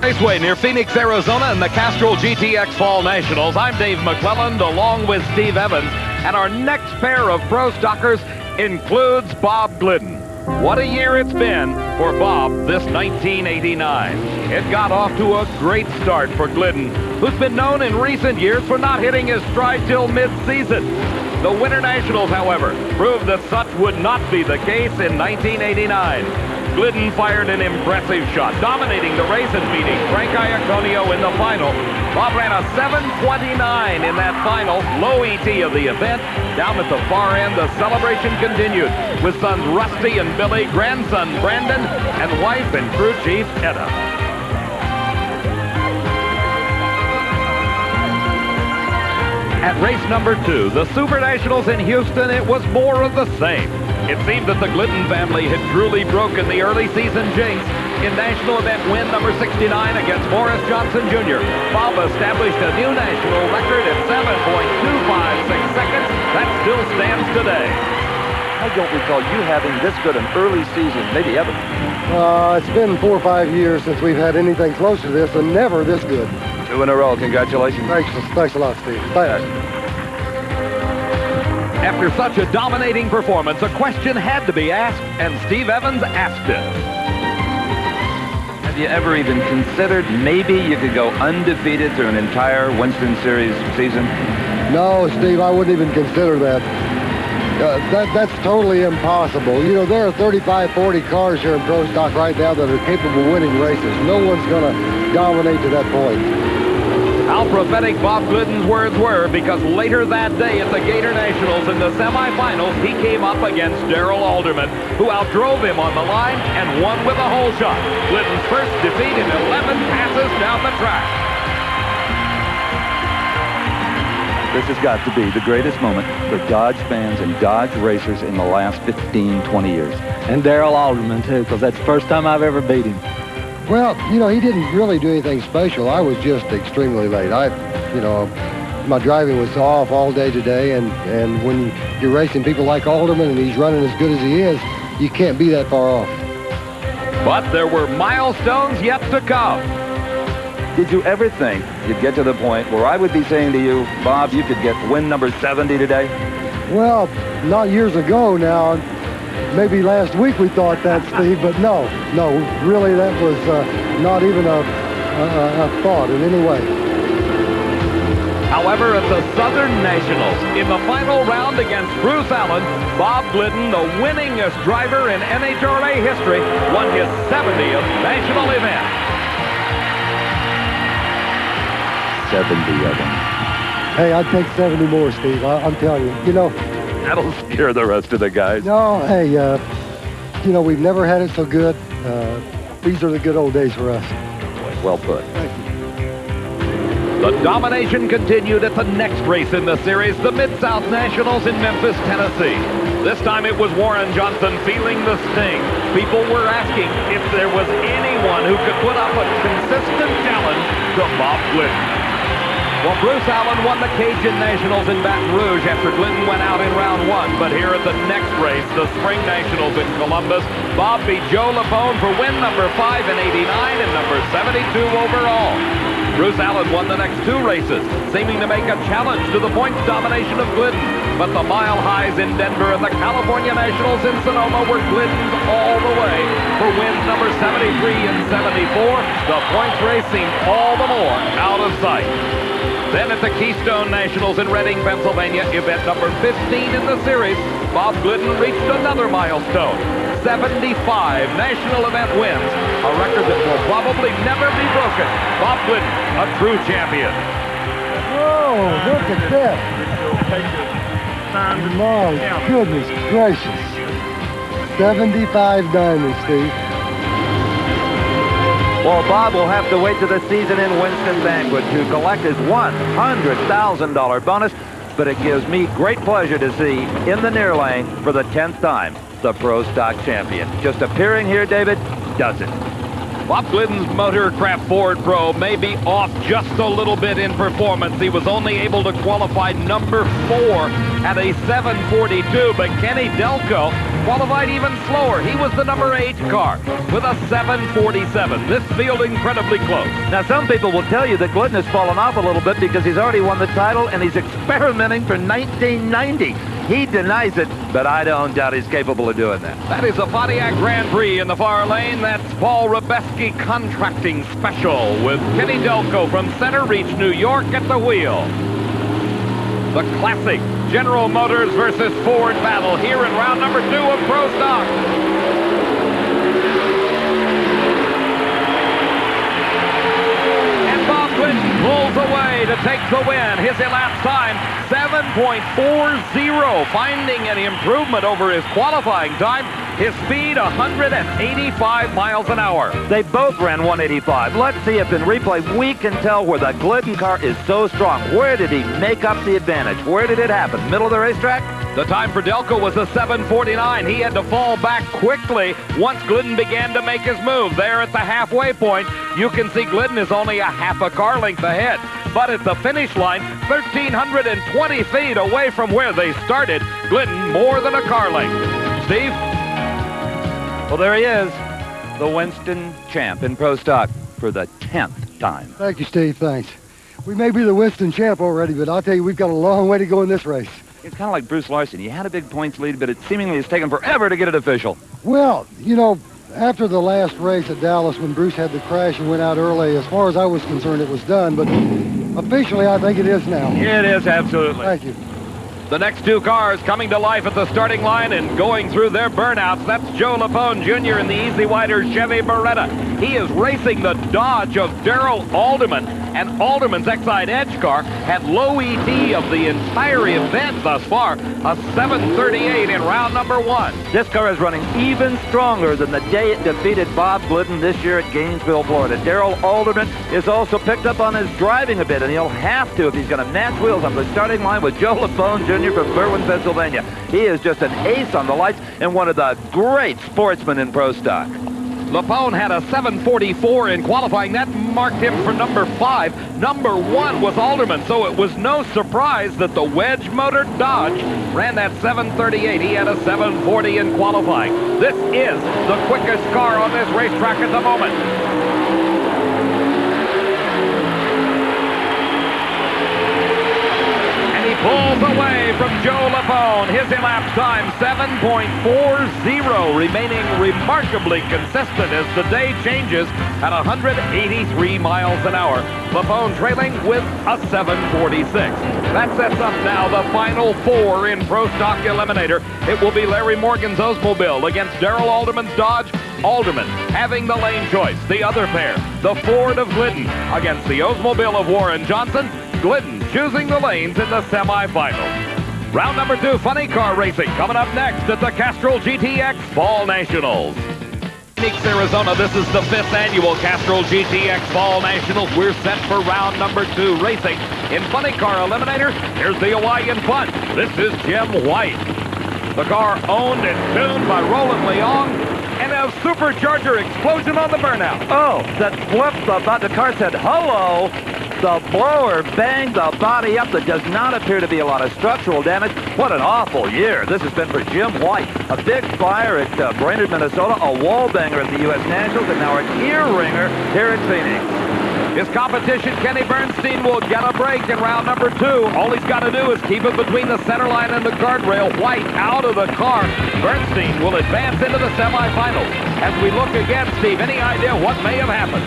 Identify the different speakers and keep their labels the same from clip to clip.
Speaker 1: Raceway near Phoenix, Arizona in the Castrol GTX Fall Nationals. I'm Dave McClelland along with Steve Evans, and our next pair of pro stockers includes Bob Glidden. What a year it's been for Bob this 1989. It got off to a great start for Glidden, who's been known in recent years for not hitting his stride till mid-season. The Winter Nationals, however, proved that such would not be the case in 1989. Glidden fired an impressive shot, dominating the race and beating Frank Iaconio in the final. Bob ran a 7:29 in that final, low ET of the event. Down at the far end, the celebration continued with sons Rusty and Billy, grandson Brandon, and wife and crew chief Etta. At race number 2, the Super Nationals in Houston, it was more of the same. It seemed that the Glidden family had truly broken the early season jinx. In national event win number 69 against Morris Johnson Jr., Bob established a new national record at 7.256 seconds. That still stands today.
Speaker 2: I don't recall you having this good an early season, maybe ever.
Speaker 3: It's been 4 or 5 years since we've had anything close to this, and never this good.
Speaker 2: 2 in a row. Congratulations.
Speaker 3: Thanks a lot, Steve. Thanks.
Speaker 1: After such a dominating performance, a question had to be asked, and Steve Evans asked it.
Speaker 2: Have you ever even considered maybe you could go undefeated through an entire Winston Series season?
Speaker 3: No, Steve, I wouldn't even consider that. That's totally impossible. You know, there are 35, 40 cars here in Pro Stock right now that are capable of winning races. No one's going to dominate to that point.
Speaker 1: How prophetic Bob Glidden's words were, because later that day at the Gator Nationals in the semifinals, he came up against Darrell Alderman, who outdrove him on the line and won with a hole shot. Glidden's first defeat in 11 passes down the track.
Speaker 2: This has got to be the greatest moment for Dodge fans and Dodge racers in the last 15, 20 years.
Speaker 4: And Darrell Alderman, too, because that's the first time I've ever beat him.
Speaker 3: Well, you know, he didn't really do anything special. I was just extremely late. My driving was off all day today, and when you're racing people like Alderman and he's running as good as he is, you can't be that far off.
Speaker 1: But there were milestones yet to come.
Speaker 2: Did you ever think you'd get to the point where I would be saying to you, Bob, you could get win number 70 today?
Speaker 3: Well, not years ago now. Maybe last week we thought that, Steve, but no, really that was not even a thought in any way.
Speaker 1: However, at the Southern Nationals, in the final round against Bruce Allen, Bob Glidden, the winningest driver in NHRA history, won his 70th national event.
Speaker 2: 70 of them.
Speaker 3: Hey, I'd take 70 more, Steve. I'm telling you. You know,
Speaker 2: that'll scare the rest of the guys.
Speaker 3: No, hey, you know, we've never had it so good. These are the good old days for us.
Speaker 2: Well put.
Speaker 3: Thank you.
Speaker 1: The domination continued at the next race in the series, the Mid-South Nationals in Memphis, Tennessee. This time it was Warren Johnson feeling the sting. People were asking if there was anyone who could put up a consistent challenge to Bob Glidden. Well, Bruce Allen won the Cajun Nationals in Baton Rouge after Glidden went out in round 1. But here at the next race, the Spring Nationals in Columbus, Bob beat Joe Lapone for win number 5 in '89 and number 72 overall. Bruce Allen won the next 2 races, seeming to make a challenge to the points domination of Glidden. But the Mile Highs in Denver and the California Nationals in Sonoma were Glidden's all the way. For wins number 73 and 74, the points race seemed all the more out of sight. Then at the Keystone Nationals in Reading, Pennsylvania, event number 15 in the series, Bob Glidden reached another milestone, 75 national event wins, a record that will probably never be broken. Bob Glidden, a true champion.
Speaker 3: Whoa, look at that. My goodness gracious. 75 diamonds, Steve.
Speaker 2: Well, Bob will have to wait to the season in Winston Banquet to collect his $100,000 bonus, but it gives me great pleasure to see in the near lane for the 10th time the Pro Stock champion. Just appearing here, David, does it.
Speaker 1: Bob Glidden's Motorcraft Ford Pro may be off just a little bit in performance. He was only able to qualify number 4 at a 7:42, but Kenny Delco qualified even slower. He was the number 8 car with a 7:47. This field incredibly close.
Speaker 2: Now, some people will tell you that Glidden has fallen off a little bit because he's already won the title and he's experimenting for 1990. He denies it, but I don't doubt he's capable of doing that.
Speaker 1: That is a Pontiac Grand Prix in the far lane. That's Paul Rabeski Contracting Special with Kenny Delco from Center Reach, New York at the wheel. The classic General Motors versus Ford battle here in round number 2 of Pro Stock. And Bob Glidden pulls away to take the win. His elapsed time, 7.40, finding an improvement over his qualifying time. His speed, 185 miles an hour.
Speaker 2: They both ran 185. Let's see if in replay we can tell where the Glidden car is so strong. Where did he make up the advantage? Where did it happen? Middle of the racetrack?
Speaker 1: The time for Delco was a 7:49. He had to fall back quickly once Glidden began to make his move. There at the halfway point, you can see Glidden is only a half a car length ahead. But at the finish line, 1,320 feet away from where they started, Glidden more than a car length. Steve?
Speaker 2: Well, there he is, the Winston champ in Pro Stock for the 10th time.
Speaker 3: Thank you, Steve. Thanks. We may be the Winston champ already, but I'll tell you, we've got a long way to go in this race.
Speaker 2: It's kind of like Bruce Larson. He had a big points lead, but it seemingly has taken forever to get it official.
Speaker 3: Well, you know, after the last race at Dallas, when Bruce had the crash and went out early, as far as I was concerned, it was done. But officially, I think it is now.
Speaker 2: It is, absolutely.
Speaker 3: Thank you.
Speaker 1: The next 2 cars coming to life at the starting line and going through their burnouts. That's Joe Lapone Jr. in the Easy Wider Chevy Beretta. He is racing the Dodge of Darrell Alderman, and Alderman's Excite Edge car had low ET of the entire event thus far, a 7:38 in round number 1.
Speaker 2: This car is running even stronger than the day it defeated Bob Glidden this year at Gainesville, Florida. Darrell Alderman is also picked up on his driving a bit, and he'll have to if he's going to match wheels on the starting line with Joe Lapone Jr. from Berwyn, Pennsylvania. He is just an ace on the lights and one of the great sportsmen in Pro Stock.
Speaker 1: Lapone had a 7:44 in qualifying. That marked him for number 5. Number 1 was Alderman, so it was no surprise that the wedge-motor Dodge ran that 7:38. He had a 7:40 in qualifying. This is the quickest car on this racetrack at the moment. Pulls away from Joe Lapone. His elapsed time, 7.40, remaining remarkably consistent as the day changes at 183 miles an hour. Lapone trailing with a 7:46. That sets up now the final 4 in Pro Stock Eliminator. It will be Larry Morgan's Oldsmobile against Darrell Alderman's Dodge. Alderman having the lane choice. The other pair, the Ford of Glidden against the Oldsmobile of Warren Johnson. Glidden choosing the lanes in the semifinals. Round number 2, funny car racing, coming up next at the Castrol GTX Fall Nationals. Phoenix, Arizona, this is the 5th annual Castrol GTX Fall Nationals. We're set for round number 2 racing. In funny car eliminator, here's the Hawaiian Punch. This is Jim White. The car owned and tuned by Roland Leong, and a supercharger explosion on the burnout.
Speaker 2: Oh, that flip, the car said, hello. The blower banged the body up. There does not appear to be a lot of structural damage. What an awful year this has been for Jim White. A big fire at Brainerd, Minnesota, a wall banger at the U.S. Nationals, and now an ear ringer here at Phoenix.
Speaker 1: His competition, Kenny Bernstein, will get a break in round number 2. All he's got to do is keep it between the center line and the guardrail. White out of the car. Bernstein will advance into the semifinals. As we look again, Steve, any idea what may have happened?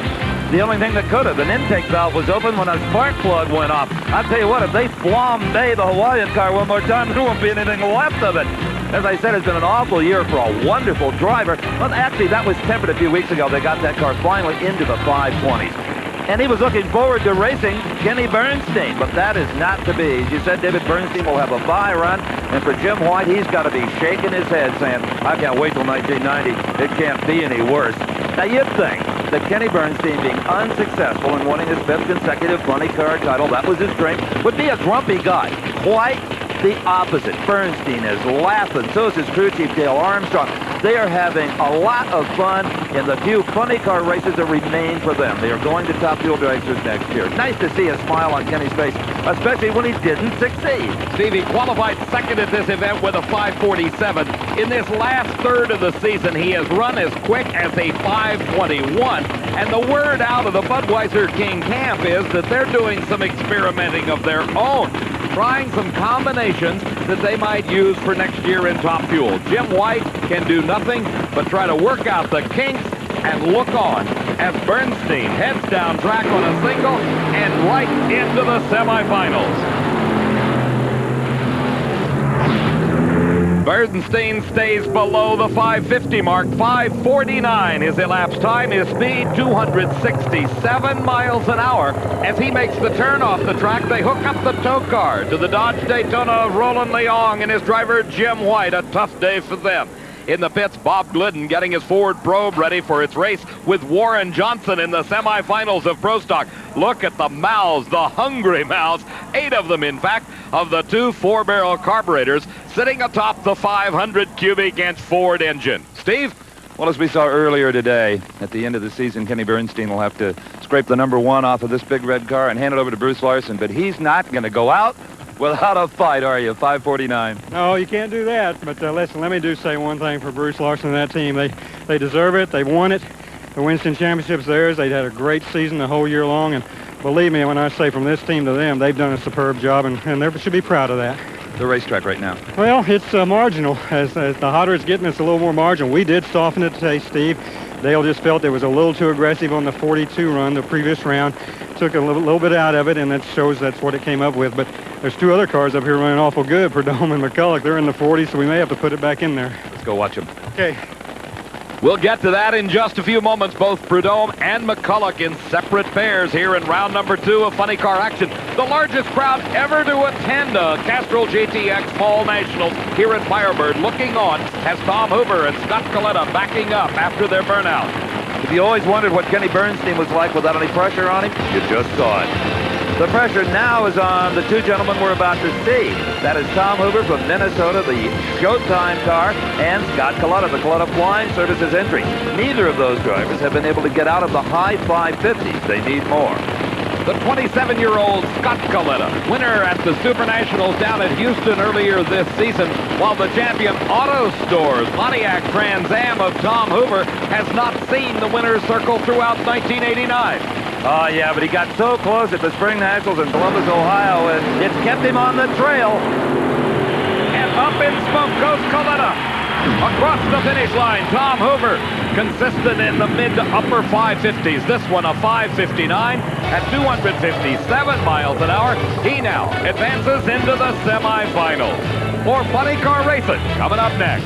Speaker 2: The only thing that could have, an intake valve was open when a spark plug went off. I'll tell you what, if they flambe the Hawaiian car one more time, there won't be anything left of it. As I said, it's been an awful year for a wonderful driver. Well, actually, that was tempered a few weeks ago. They got that car finally into the 520s. And he was looking forward to racing Kenny Bernstein, but that is not to be. As you said, David Bernstein will have a bye run, and for Jim White, he's got to be shaking his head saying, I can't wait till 1990. It can't be any worse. Now, you'd think that Kenny Bernstein, being unsuccessful in winning his 5th consecutive funny car title, that was his strength, would be a grumpy guy. Quite the opposite. Bernstein is laughing. So is his crew chief, Dale Armstrong. They are having a lot of fun. in the few funny car races that remain for them. They are going to Top Fuel Dragsters next year. Nice to see a smile on Kenny's face, especially when he didn't succeed.
Speaker 1: Stevie qualified second at this event with a 5:47. In this last third of the season, he has run as quick as a 5:21. And the word out of the Budweiser King camp is that they're doing some experimenting of their own, trying some combinations that they might use for next year in Top Fuel. Jim White can do nothing but try to work out the kinks and look on as Bernstein heads down track on a single and right into the semifinals. Bernstein stays below the 550 mark. 5:49 his elapsed time. His speed 267 miles an hour. As he makes the turn off the track, they hook up the tow car to the Dodge Daytona of Roland Leong and his driver Jim White. A tough day for them. In the pits, Bob Glidden getting his Ford Probe ready for its race with Warren Johnson in the semifinals of Pro Stock. Look at the mouths, the hungry mouths, 8 of them, in fact, of the 2 4-barrel carburetors sitting atop the 500 cubic inch Ford engine. Steve?
Speaker 2: Well, as we saw earlier today, at the end of the season, Kenny Bernstein will have to scrape the number 1 off of this big red car and hand it over to Bruce Larson, but he's not going to go out without a fight, are you? 5:49.
Speaker 5: No, you can't do that. But listen, let me say one thing for Bruce Larson and that team. They deserve it. They won it. The Winston Championship's theirs. They had a great season the whole year long. And believe me when I say from this team to them, they've done a superb job, and they should be proud of that.
Speaker 2: The racetrack right now.
Speaker 5: Well, it's marginal. As the hotter it's getting, it's a little more marginal. We did soften it today, Steve. Dale just felt it was a little too aggressive on the 42 run, the previous round. Took a little bit out of it, and that shows that's what it came up with. But there's 2 other cars up here running awful good, Prudhomme and McCulloch. They're in the 40s, so we may have to put it back in there.
Speaker 2: Let's go watch them.
Speaker 5: Okay.
Speaker 1: We'll get to that in just a few moments. Both Prudhomme and McCulloch in separate pairs here in round number 2 of funny car action. The largest crowd ever to attend a Castrol GTX Fall Nationals here at Firebird. Looking on as Tom Hoover and Scott Coletta backing up after their burnout.
Speaker 2: If you always wondered what Kenny Bernstein was like without any pressure on him, you just saw it. The pressure now is on the 2 gentlemen we're about to see. That is Tom Hoover from Minnesota, the Showtime car, and Scott Coletta, the Coletta Flying Services entry. Neither of those drivers have been able to get out of the high 550s. They need more.
Speaker 1: The 27-year-old Scott Coletta, winner at the Super Nationals down at Houston earlier this season, while the champion Auto Stores Pontiac Trans Am of Tom Hoover has not seen the winner's circle throughout 1989.
Speaker 2: Oh, yeah, but he got so close at the Spring Nationals in Columbus, Ohio, and it's kept him on the trail.
Speaker 1: And up in smoke goes Coletta. Across the finish line, Tom Hoover, consistent in the mid to upper 550s. This one a 5:59 at 257 miles an hour. He now advances into the semifinals. More funny car racing coming up next.